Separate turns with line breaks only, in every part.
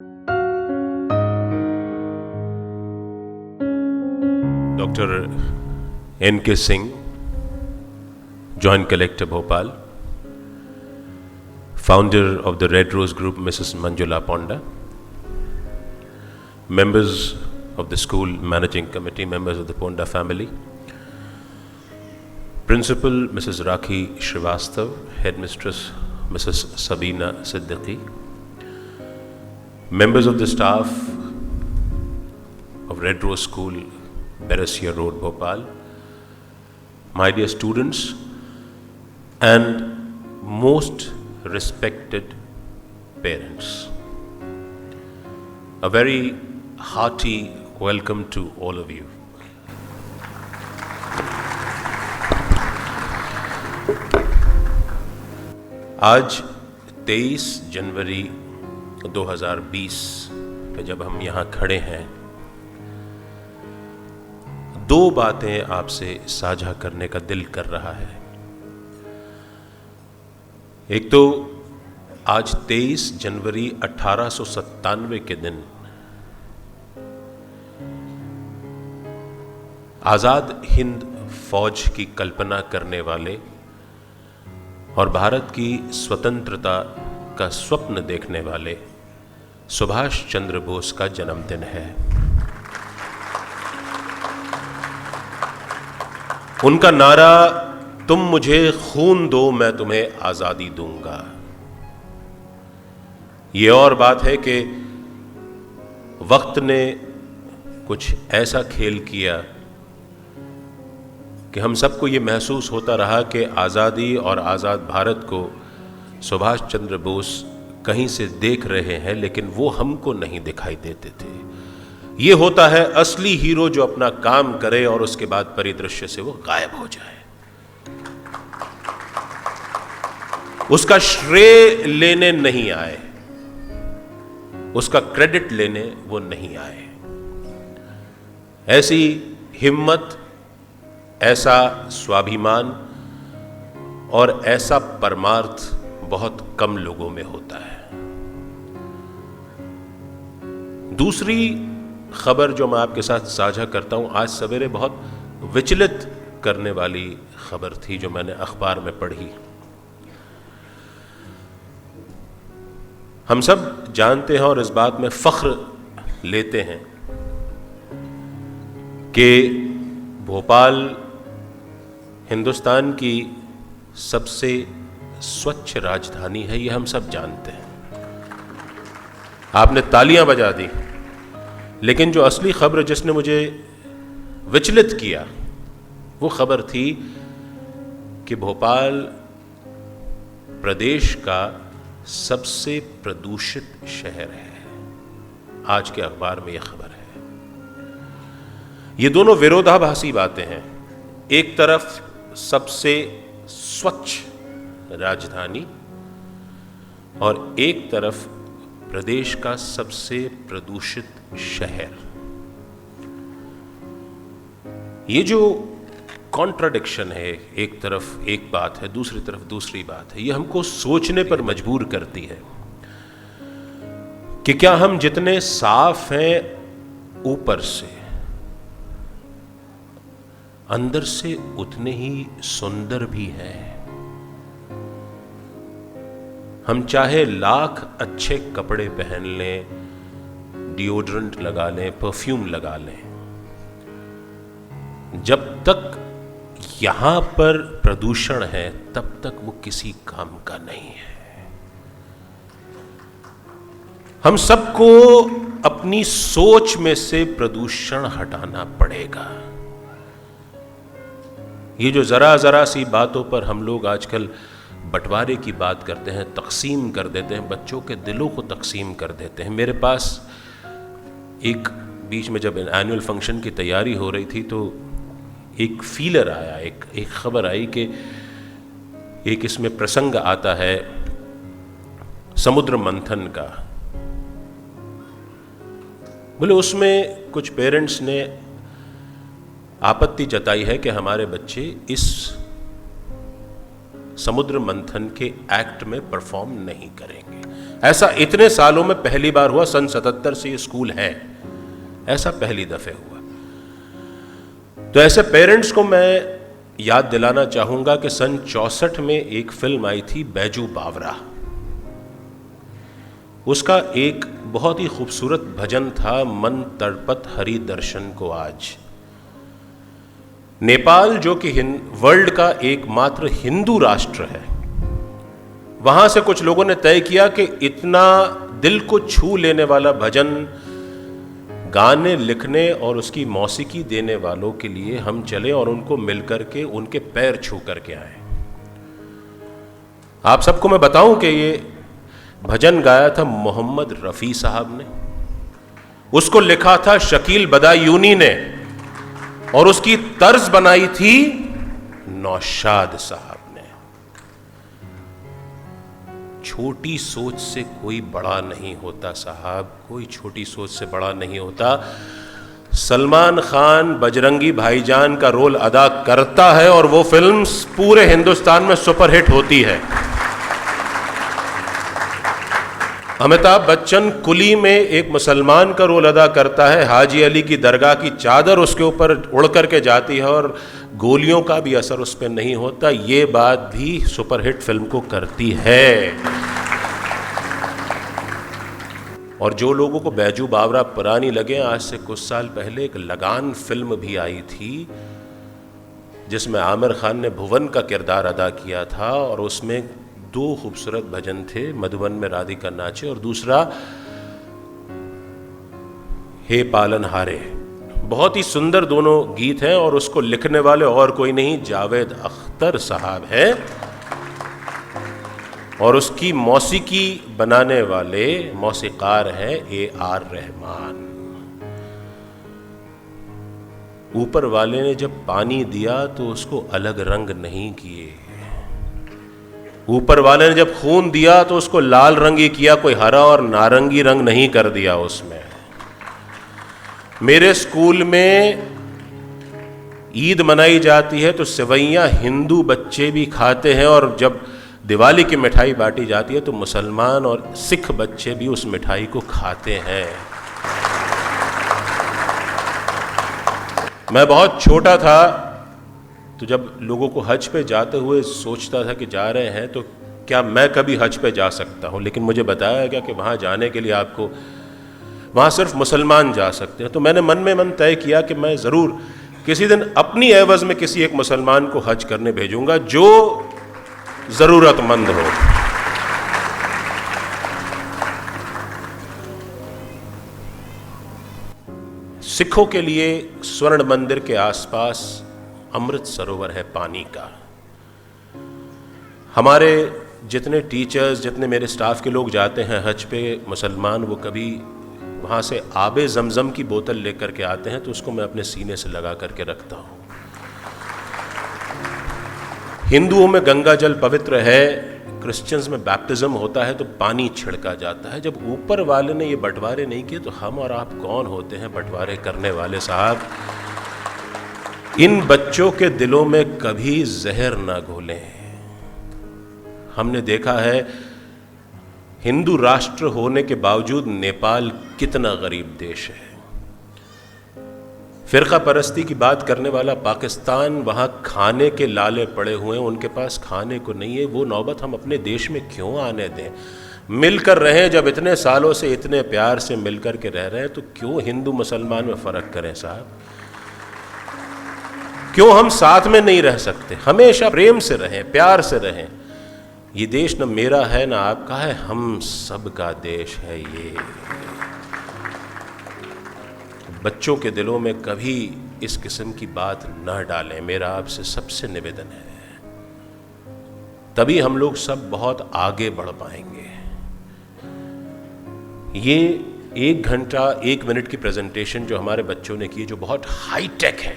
Dr. N.K. Singh, Joint Collector Bhopal, founder of the Red Rose Group, Mrs. Manjula Ponda, members of the school managing committee, members of the Ponda family, Principal Mrs. Rakhi Srivastav, Headmistress Mrs. Sabina Siddiqui, members of the staff of Red Rose School, Berasiya Road, Bhopal, my dear students, and most respected parents. A very hearty welcome to all of you. आज 23 जनवरी 2020 में जब हम यहाँ खड़े हैं, दो बातें आपसे साझा करने का दिल कर रहा है। एक तो आज 23 जनवरी 1897 के दिन आजाद हिंद फौज की कल्पना करने वाले और भारत की स्वतंत्रता का स्वप्न देखने वाले सुभाष चंद्र बोस का जन्मदिन है। उनका नारा, तुम मुझे खून दो मैं तुम्हें आजादी दूंगा। ये और बात है कि वक्त ने कुछ ऐसा खेल किया कि हम सबको ये महसूस होता रहा कि आज़ादी और आज़ाद भारत को सुभाष चंद्र बोस कहीं से देख रहे हैं, लेकिन वो हमको नहीं दिखाई देते थे। ये होता है असली हीरो जो अपना काम करे और उसके बाद परिदृश्य से वो गायब हो जाए। उसका श्रेय लेने नहीं आए, उसका क्रेडिट लेने वो नहीं आए। ऐसी हिम्मत, ऐसा स्वाभिमान और ऐसा परमार्थ बहुत कम लोगों में होता है। दूसरी खबर जो मैं आपके साथ साझा करता हूं, आज सवेरे बहुत विचलित करने वाली खबर थी जो मैंने अखबार में पढ़ी। हम सब जानते हैं और इस बात में फख्र लेते हैं कि भोपाल हिंदुस्तान की सबसे स्वच्छ राजधानी है। ये हम सब जानते हैं। आपने तालियां बजा दी, लेकिन जो असली खबर जिसने मुझे विचलित किया वो खबर थी कि भोपाल प्रदेश का सबसे प्रदूषित शहर है। आज के अखबार में यह खबर है। ये दोनों विरोधाभासी बातें हैं। एक तरफ सबसे स्वच्छ राजधानी और एक तरफ प्रदेश का सबसे प्रदूषित शहर। ये जो कॉन्ट्राडिक्शन है, एक तरफ एक बात है, दूसरी तरफ दूसरी बात है, ये हमको सोचने पर मजबूर करती है कि क्या हम जितने साफ हैं ऊपर से, अंदर से उतने ही सुंदर भी हैं। हम चाहे लाख अच्छे कपड़े पहन लें, डिओड्रेंट लगा लें, परफ्यूम लगा लें, जब तक यहां पर प्रदूषण है तब तक वो किसी काम का नहीं है। हम सबको अपनी सोच में से प्रदूषण हटाना पड़ेगा। ये जो जरा जरा सी बातों पर हम लोग आजकल बंटवारे की बात करते हैं, तकसीम कर देते हैं, बच्चों के दिलों को तकसीम कर देते हैं। मेरे पास एक बीच में जब एनुअल फंक्शन की तैयारी हो रही थी तो एक फीलर आया, एक खबर आई कि एक इसमें प्रसंग आता है समुद्र मंथन का। बोले उसमें कुछ पेरेंट्स ने आपत्ति जताई है कि हमारे बच्चे इस समुद्र मंथन के एक्ट में परफॉर्म नहीं करेंगे। ऐसा इतने सालों में पहली बार हुआ। सन 77 से ये स्कूल है, ऐसा पहली दफे हुआ। तो ऐसे पेरेंट्स को मैं याद दिलाना चाहूंगा कि सन 64 में एक फिल्म आई थी बैजू बावरा। उसका एक बहुत ही खूबसूरत भजन था, मन तड़पत हरि दर्शन को आज। नेपाल जो कि वर्ल्ड का एकमात्र हिंदू राष्ट्र है, वहां से कुछ लोगों ने तय किया कि इतना दिल को छू लेने वाला भजन गाने, लिखने और उसकी मौसीकी देने वालों के लिए हम चले और उनको मिलकर के उनके पैर छू करके आए। आप सबको मैं बताऊं कि ये भजन गाया था मोहम्मद रफी साहब ने, उसको लिखा था शकील बदायूनी ने, और उसकी तर्ज बनाई थी नौशाद साहब ने। छोटी सोच से कोई बड़ा नहीं होता साहब, कोई छोटी सोच से बड़ा नहीं होता। सलमान खान बजरंगी भाईजान का रोल अदा करता है और वो फिल्म पूरे हिंदुस्तान में सुपरहिट होती है। अमिताभ बच्चन कुली में एक मुसलमान का रोल अदा करता है, हाजी अली की दरगाह की चादर उसके ऊपर उड़ करके जाती है और गोलियों का भी असर उस पर नहीं होता। ये बात भी सुपरहिट फिल्म को करती है। और जो लोगों को बैजू बावरा पुरानी लगे, आज से कुछ साल पहले एक लगान फिल्म भी आई थी जिसमें आमिर खान ने भुवन का किरदार अदा किया था, और उसमें दो खूबसूरत भजन थे, मधुबन में राधिका नाचे और दूसरा हे पालनहारे। बहुत ही सुंदर दोनों गीत हैं और उसको लिखने वाले और कोई नहीं, जावेद अख्तर साहब हैं, और उसकी मौसीकी बनाने वाले मौसीकार हैं AR रहमान। ऊपर वाले ने जब पानी दिया तो उसको अलग रंग नहीं किए, ऊपर वाले ने जब खून दिया तो उसको लाल रंग ही किया, कोई हरा और नारंगी रंग नहीं कर दिया उसमें। मेरे स्कूल में ईद मनाई जाती है तो सेवैयां हिंदू बच्चे भी खाते हैं, और जब दिवाली की मिठाई बांटी जाती है तो मुसलमान और सिख बच्चे भी उस मिठाई को खाते हैं। मैं बहुत छोटा था तो जब लोगों को हज पे जाते हुए सोचता था कि जा रहे हैं तो क्या मैं कभी हज पे जा सकता हूं, लेकिन मुझे बताया गया कि वहां जाने के लिए आपको, वहां सिर्फ मुसलमान जा सकते हैं। तो मैंने मन में मन तय किया कि मैं जरूर किसी दिन अपनी एवज में किसी एक मुसलमान को हज करने भेजूंगा जो जरूरतमंद हो। सिखों के लिए स्वर्ण मंदिर के आसपास अमृत सरोवर है पानी का। हमारे जितने टीचर्स, जितने मेरे स्टाफ के लोग जाते हैं हज पे, मुसलमान, वो कभी वहाँ से आबे जमजम की बोतल लेकर के आते हैं तो उसको मैं अपने सीने से लगा करके रखता हूँ। हिंदुओं में गंगा जल पवित्र है, क्रिश्चियंस में बैप्टिज्म होता है तो पानी छिड़का जाता है। जब ऊपर वाले ने ये बंटवारे नहीं किए तो हम और आप कौन होते हैं बंटवारे करने वाले साहब। इन बच्चों के दिलों में कभी जहर ना घोलें। हमने देखा है हिंदू राष्ट्र होने के बावजूद नेपाल कितना गरीब देश है। फिरका परस्ती की बात करने वाला पाकिस्तान, वहां खाने के लाले पड़े हुए हैं, उनके पास खाने को नहीं है। वो नौबत हम अपने देश में क्यों आने दें। मिलकर रहें, जब इतने सालों से इतने प्यार से मिलकर के रह रहे हैं तो क्यों हिंदू मुसलमान में फर्क करें साहब। क्यों हम साथ में नहीं रह सकते। हमेशा प्रेम से रहें, प्यार से रहें। ये देश न मेरा है न आपका है, हम सबका देश है ये। बच्चों के दिलों में कभी इस किस्म की बात न डालें, मेरा आपसे सबसे निवेदन है। तभी हम लोग सब बहुत आगे बढ़ पाएंगे। ये 1 घंटा 1 मिनट की प्रेजेंटेशन जो हमारे बच्चों ने की, जो बहुत हाई टेक है,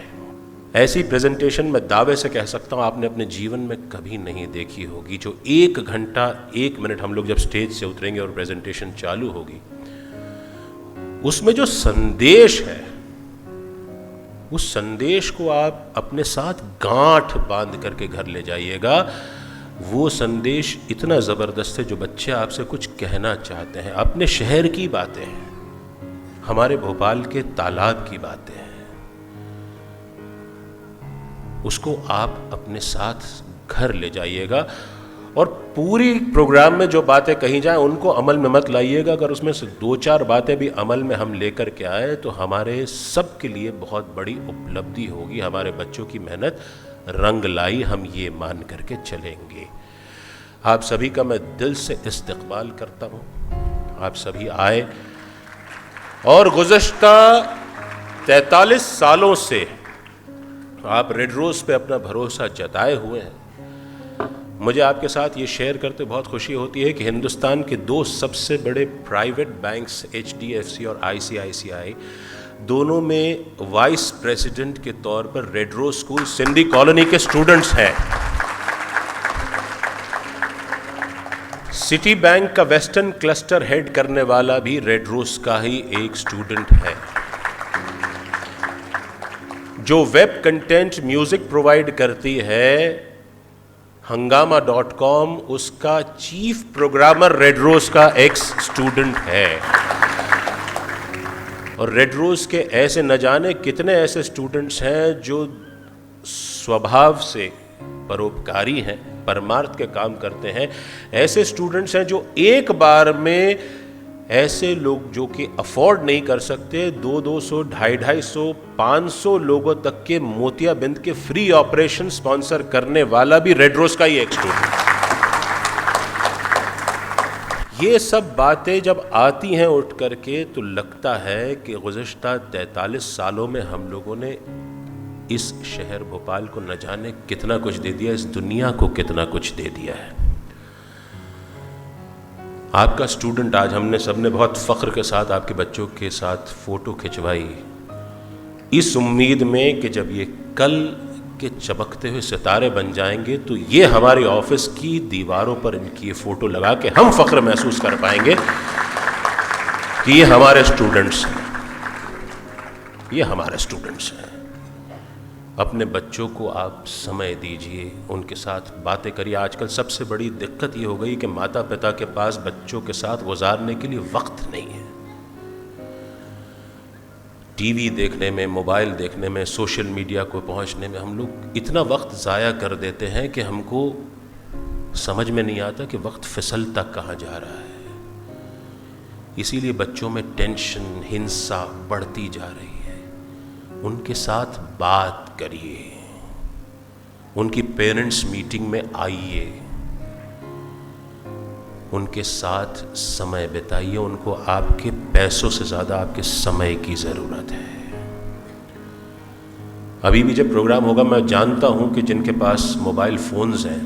ऐसी प्रेजेंटेशन मैं दावे से कह सकता हूं आपने अपने जीवन में कभी नहीं देखी होगी। जो 1 घंटा 1 मिनट हम लोग जब स्टेज से उतरेंगे और प्रेजेंटेशन चालू होगी, उसमें जो संदेश है, उस संदेश को आप अपने साथ गांठ बांध करके घर ले जाइएगा। वो संदेश इतना ज़बरदस्त है जो बच्चे आपसे कुछ कहना चाहते हैं, अपने शहर की बातें हैं, हमारे भोपाल के तालाब की बातें हैं, उसको आप अपने साथ घर ले जाइएगा और पूरी प्रोग्राम में जो बातें कही जाएं उनको अमल में मत लाइएगा। अगर उसमें से 2-4 बातें भी अमल में हम लेकर के आए तो हमारे सब के लिए बहुत बड़ी उपलब्धि होगी, हमारे बच्चों की मेहनत रंग लाई, हम ये मान करके चलेंगे। आप सभी का मैं दिल से इस्तकबाल करता हूँ, आप सभी आए और गुज़श्ता 43 सालों से आप रेड रोज़ पे अपना भरोसा जताए हुए हैं। मुझे आपके साथ ये शेयर करते बहुत खुशी होती है कि हिंदुस्तान के 2 सबसे बड़े प्राइवेट बैंक्स HDFC और ICICI दोनों में वाइस प्रेसिडेंट के तौर पर Red Rose School Sindhi colony के स्टूडेंट्स हैं। सिटी बैंक का वेस्टर्न क्लस्टर हेड करने वाला भी रेड रोज़ का ही एक स्टूडेंट है। जो वेब कंटेंट म्यूजिक प्रोवाइड करती है hungama.com, उसका चीफ प्रोग्रामर रेड रोज़ का एक्स स्टूडेंट है। और रेड रोज़ के ऐसे न जाने कितने ऐसे स्टूडेंट्स हैं जो स्वभाव से परोपकारी हैं, परमार्थ के काम करते हैं। ऐसे स्टूडेंट्स हैं जो एक बार में ऐसे लोग जो कि अफोर्ड नहीं कर सकते 200, 250, 500 लोगों तक के मोतियाबिंद के फ्री ऑपरेशन स्पॉन्सर करने वाला भी रेड रोज़ का ही एक स्टूडेंट। ये सब बातें जब आती हैं उठ करके तो लगता है कि गुज़श्ता 43 सालों में हम लोगों ने इस शहर भोपाल को न जाने कितना कुछ दे दिया, इस दुनिया को कितना कुछ दे दिया है। आपका स्टूडेंट आज हमने सबने बहुत फ़ख्र के साथ आपके बच्चों के साथ फ़ोटो खिंचवाई, इस उम्मीद में कि जब ये कल के चमकते हुए सितारे बन जाएंगे तो ये हमारी ऑफिस की दीवारों पर इनकी ये फ़ोटो लगा के हम फ़ख्र महसूस कर पाएंगे कि ये हमारे स्टूडेंट्स हैं, ये हमारे स्टूडेंट्स हैं। अपने बच्चों को आप समय दीजिए, उनके साथ बातें करिए। आजकल सबसे बड़ी दिक्कत ये हो गई कि माता पिता के पास बच्चों के साथ गुजारने के लिए वक्त नहीं है। टीवी देखने में, मोबाइल देखने में, सोशल मीडिया को पहुंचने में हम लोग इतना वक्त ज़ाया कर देते हैं कि हमको समझ में नहीं आता कि वक्त फिसलता कहाँ जा रहा है। इसीलिए बच्चों में टेंशन, हिंसा बढ़ती जा रही है। उनके साथ बात करिए, उनकी पेरेंट्स मीटिंग में आइए, उनके साथ समय बिताइए। उनको आपके पैसों से ज़्यादा आपके समय की ज़रूरत है। अभी भी जब प्रोग्राम होगा, मैं जानता हूँ कि जिनके पास मोबाइल फ़ोन्स हैं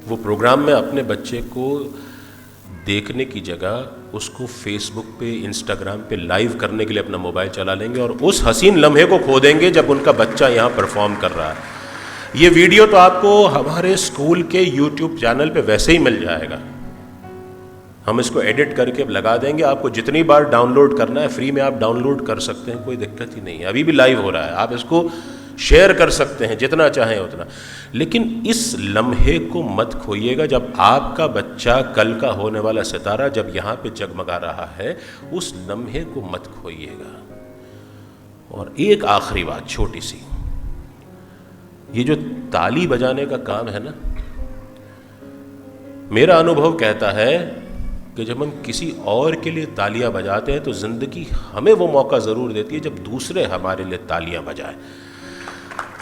वो प्रोग्राम में अपने बच्चे को देखने की जगह उसको फेसबुक पे, इंस्टाग्राम पे लाइव करने के लिए अपना मोबाइल चला लेंगे और उस हसीन लम्हे को खो देंगे जब उनका बच्चा यहाँ परफॉर्म कर रहा है। ये वीडियो तो आपको हमारे स्कूल के यूट्यूब चैनल पे वैसे ही मिल जाएगा। हम इसको एडिट करके लगा देंगे, आपको जितनी बार डाउनलोड करना है फ्री में आप डाउनलोड कर सकते हैं, कोई दिक्कत ही नहीं है। अभी भी लाइव हो रहा है, आप इसको शेयर कर सकते हैं जितना चाहें उतना। लेकिन इस लम्हे को मत खोइएगा। जब आपका बच्चा कल का होने वाला सितारा जब यहाँ पे जगमगा रहा है, उस लम्हे को मत खोइएगा। और एक आखिरी बात छोटी सी, ये जो ताली बजाने का काम है ना, मेरा अनुभव कहता है कि जब हम किसी और के लिए तालियां बजाते हैं तो जिंदगी हमें वो मौका ज़रूर देती है जब दूसरे हमारे लिए तालियां बजाएं।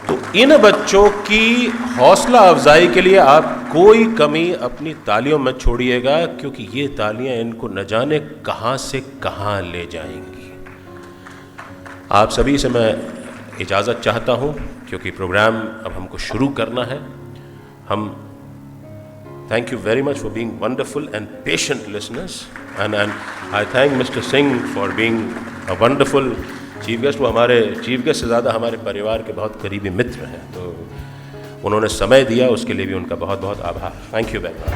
तो इन बच्चों की हौसला अफजाई के लिए आप कोई कमी अपनी तालियों में छोड़िएगा, क्योंकि ये तालियां इनको न जाने कहाँ से कहाँ ले जाएंगी। आप सभी से मैं इजाज़त चाहता हूँ क्योंकि प्रोग्राम अब हमको शुरू करना है। हम thank you very much for being wonderful and patient listeners and I thank mister Singh for being a wonderful chief guest. वो हमारे चीफ गेस्ट से ज़्यादा हमारे परिवार के बहुत करीबी मित्र हैं, तो उन्होंने समय दिया, उसके लिए भी उनका बहुत बहुत आभार। Thank you very much.